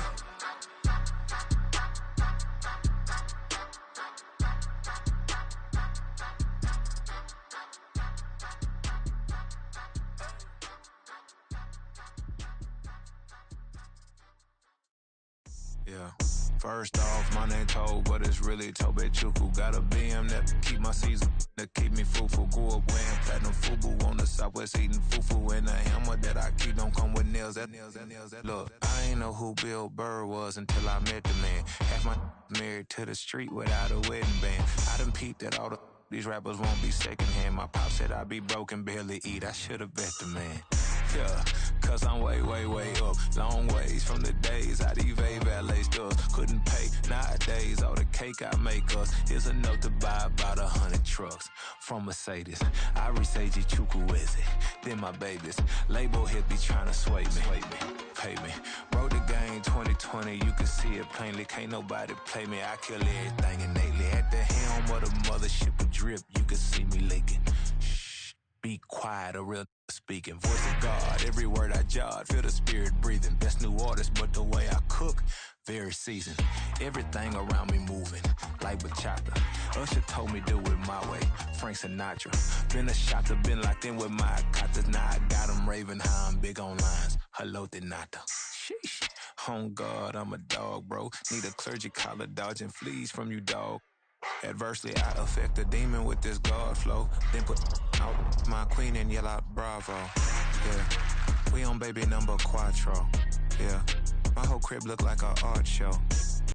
Speaker 10: Yeah. First off, my name Tobe, but it's really Tobe Chuku. Got a BM that keep my season, that keep me fruitful. Grew up wearing platinum FUBU on the Southwest eating fufu. And a hammer that I keep don't come with nails. Look, I ain't know who Bill Burr was until I met the man. Half my married to the street without a wedding band. I done peeped that all these rappers won't be secondhand. My pop said I'd be broken, barely eat. I should've bet the man. Yeah, cause I'm way up. Long ways from the days I eBay valet stores. Couldn't pay nowadays. All the cake I make us is enough to buy about 100 trucks from Mercedes. I resage Chukwueze, then my babies. Label hit be trying to sway me. Pay me. Wrote the game 2020, you can see it plainly. Can't nobody play me. I kill everything innately. At the helm of the mothership with drip, you can see me leaking. Shh, be quiet, a real speaking. Voice of God, every word I jot, feel the spirit breathing. Best new artist, but the way I cook, very seasoned. Everything around me moving, like bachata. Usher told me do it my way, Frank Sinatra. Been a shotter, been locked in with my katas. Now I got them raving how I'm big on lines. Hello, Denata. Sheesh. On God, I'm a dog, bro. Need a clergy collar, dodging fleas from you, dog. Adversely, I affect the demon with this God flow. Then put out my queen and yell out bravo. Yeah, we on baby number 4. Yeah, my whole crib look like an art show.